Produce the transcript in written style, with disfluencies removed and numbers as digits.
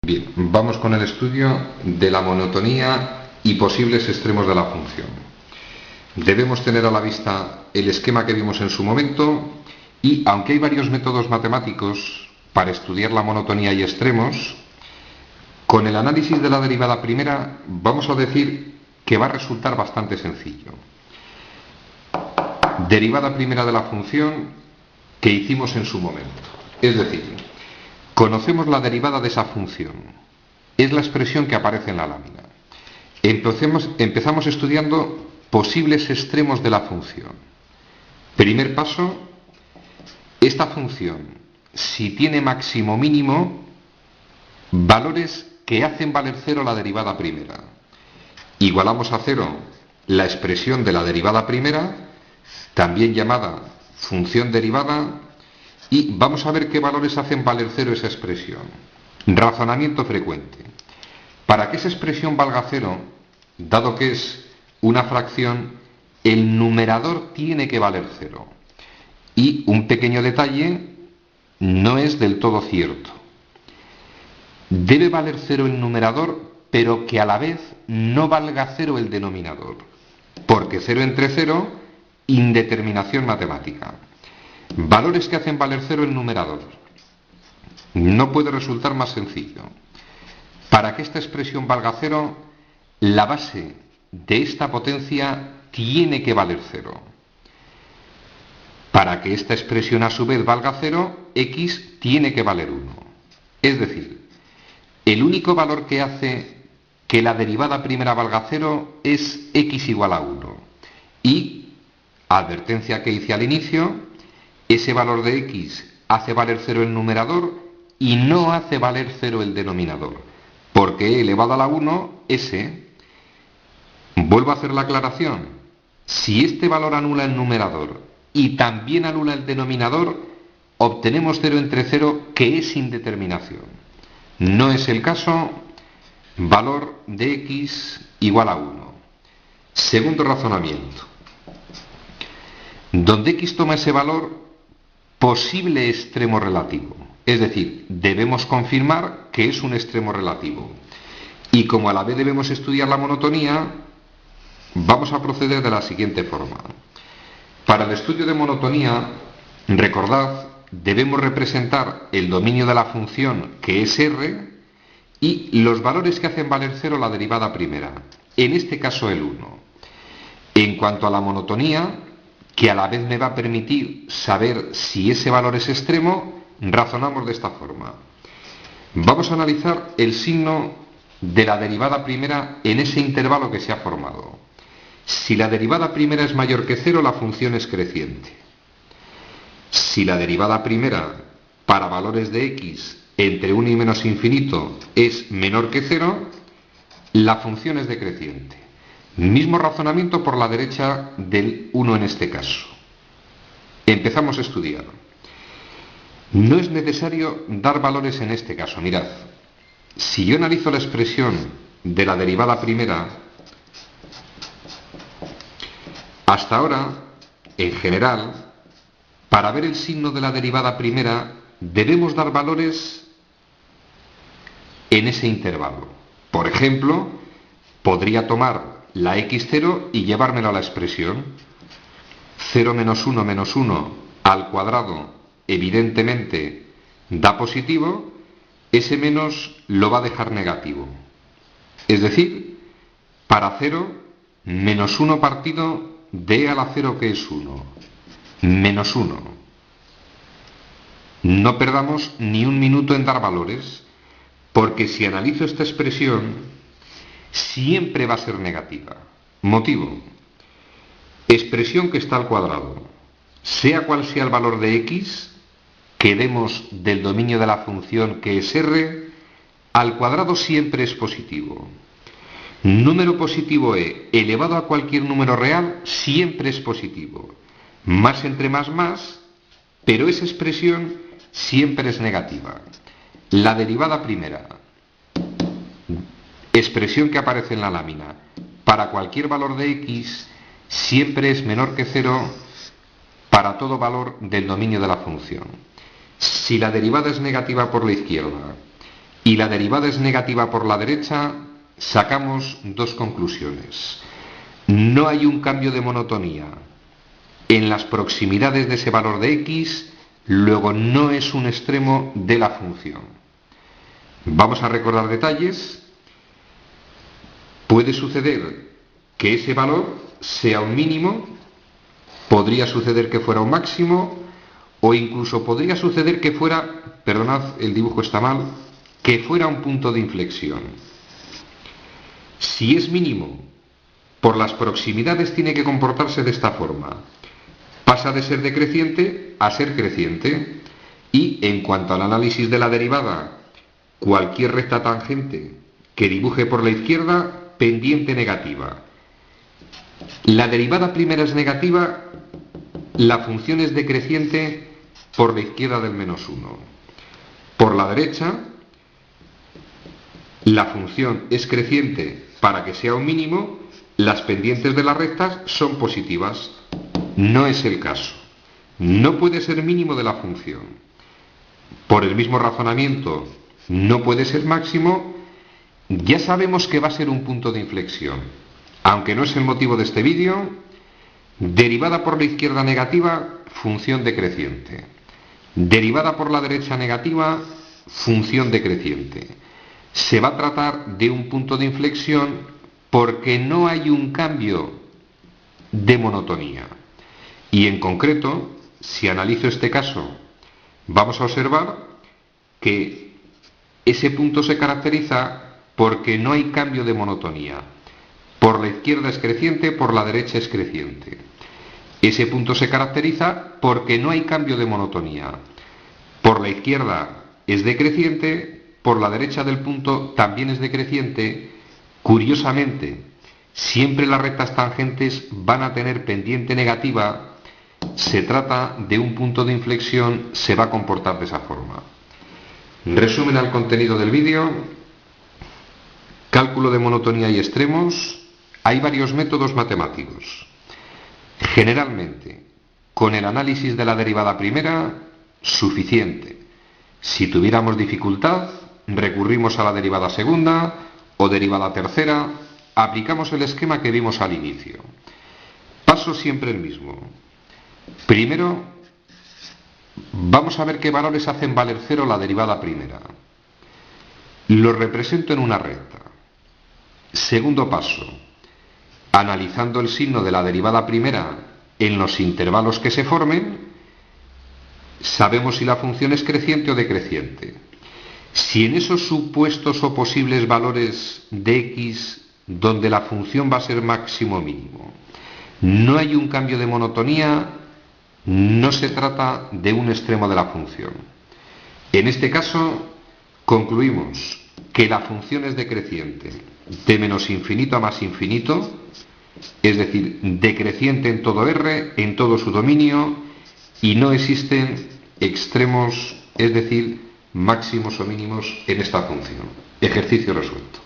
Bien, vamos con el estudio de la monotonía y posibles extremos de la función. Debemos tener a la vista el esquema que vimos en su momento y, aunque hay varios métodos matemáticos para estudiar la monotonía y extremos, con el análisis de la derivada primera vamos a decir que va a resultar bastante sencillo. Derivada primera de la función que hicimos en su momento. Es decir, conocemos la derivada de esa función. Es la expresión que aparece en la lámina. Empezamos estudiando posibles extremos de la función. Primer paso, esta función, si tiene máximo mínimo, valores que hacen valer cero la derivada primera. Igualamos a cero la expresión de la derivada primera, también llamada función derivada, y vamos a ver qué valores hacen valer cero esa expresión. Razonamiento frecuente. Para que esa expresión valga cero, dado que es una fracción, el numerador tiene que valer cero. Y un pequeño detalle, no es del todo cierto. Debe valer cero el numerador, pero que a la vez no valga cero el denominador. Porque cero entre cero, indeterminación matemática. Valores que hacen valer cero el numerador. No puede resultar más sencillo. Para que esta expresión valga cero, la base de esta potencia tiene que valer cero. Para que esta expresión a su vez valga cero, x tiene que valer 1. Es decir, el único valor que hace que la derivada primera valga cero es x igual a 1. Y, advertencia que hice al inicio, ese valor de x hace valer cero el numerador y no hace valer cero el denominador, porque e elevado a la 1, s. Vuelvo a hacer la aclaración. Si este valor anula el numerador y también anula el denominador, obtenemos 0 entre 0, que es indeterminación. No es el caso, valor de x igual a 1. Segundo razonamiento. Donde x toma ese valor, posible extremo relativo. Es decir, debemos confirmar que es un extremo relativo. Y como a la vez debemos estudiar la monotonía, vamos a proceder de la siguiente forma. Para el estudio de monotonía, recordad, debemos representar el dominio de la función, que es R, y los valores que hacen valer cero la derivada primera, en este caso el 1. En cuanto a la monotonía, que a la vez me va a permitir saber si ese valor es extremo, razonamos de esta forma. Vamos a analizar el signo de la derivada primera en ese intervalo que se ha formado. Si la derivada primera es mayor que 0, la función es creciente. Si la derivada primera para valores de x entre 1 y menos infinito es menor que 0, la función es decreciente. Mismo razonamiento por la derecha del 1 en este caso. Empezamos a estudiar. No es necesario dar valores en este caso. Mirad, si yo analizo la expresión de la derivada primera, hasta ahora, en general, para ver el signo de la derivada primera, debemos dar valores en ese intervalo. Por ejemplo, podría tomar la x0 y llevármelo a la expresión 0 menos 1 al cuadrado, evidentemente da positivo, ese menos lo va a dejar negativo. Es decir, para 0, menos 1 partido de e a la 0, que es 1. Menos 1. No perdamos ni un minuto en dar valores, porque si analizo esta expresión, siempre va a ser negativa. Motivo. Expresión que está al cuadrado. Sea cual sea el valor de x, que demos del dominio de la función, que es R, al cuadrado siempre es positivo. Número positivo e elevado a cualquier número real siempre es positivo. Más entre más, pero esa expresión siempre es negativa. La derivada primera, expresión que aparece en la lámina, para cualquier valor de x siempre es menor que 0 para todo valor del dominio de la función. Si la derivada es negativa por la izquierda y la derivada es negativa por la derecha, sacamos dos conclusiones. No hay un cambio de monotonía en las proximidades de ese valor de x, luego no es un extremo de la función. Vamos a recordar detalles. Puede suceder que ese valor sea un mínimo, podría suceder que fuera un máximo, o incluso podría suceder que fuera, perdonad, el dibujo está mal, que fuera un punto de inflexión. Si es mínimo, por las proximidades tiene que comportarse de esta forma. Pasa de ser decreciente a ser creciente, y en cuanto al análisis de la derivada, cualquier recta tangente que dibuje por la izquierda, pendiente negativa. La derivada primera es negativa, la función es decreciente por la izquierda del menos 1. Por la derecha, la función es creciente para que sea un mínimo, las pendientes de las rectas son positivas. No es el caso. No puede ser mínimo de la función. Por el mismo razonamiento, no puede ser máximo. Ya sabemos que va a ser un punto de inflexión. Aunque no es el motivo de este vídeo, derivada por la izquierda negativa, función decreciente. Derivada por la derecha negativa, función decreciente. Se va a tratar de un punto de inflexión porque no hay un cambio de monotonía. Y en concreto, si analizo este caso, vamos a observar que ese punto se caracteriza porque no hay cambio de monotonía. Por la izquierda es creciente, por la derecha es creciente. Ese punto se caracteriza porque no hay cambio de monotonía. Por la izquierda es decreciente, por la derecha del punto también es decreciente. Curiosamente, siempre las rectas tangentes van a tener pendiente negativa. Se trata de un punto de inflexión, se va a comportar de esa forma. Resumen al contenido del vídeo. Cálculo de monotonía y extremos. Hay varios métodos matemáticos. Generalmente, con el análisis de la derivada primera, suficiente. Si tuviéramos dificultad, recurrimos a la derivada segunda o derivada tercera, aplicamos el esquema que vimos al inicio. Paso siempre el mismo. Primero, vamos a ver qué valores hacen valer cero la derivada primera. Lo represento en una recta. Segundo paso, analizando el signo de la derivada primera en los intervalos que se formen, sabemos si la función es creciente o decreciente. Si en esos supuestos o posibles valores de x, donde la función va a ser máximo o mínimo, no hay un cambio de monotonía, no se trata de un extremo de la función. En este caso, concluimos que la función es decreciente de menos infinito a más infinito, es decir, decreciente en todo R, en todo su dominio, y no existen extremos, es decir, máximos o mínimos en esta función. Ejercicio resuelto.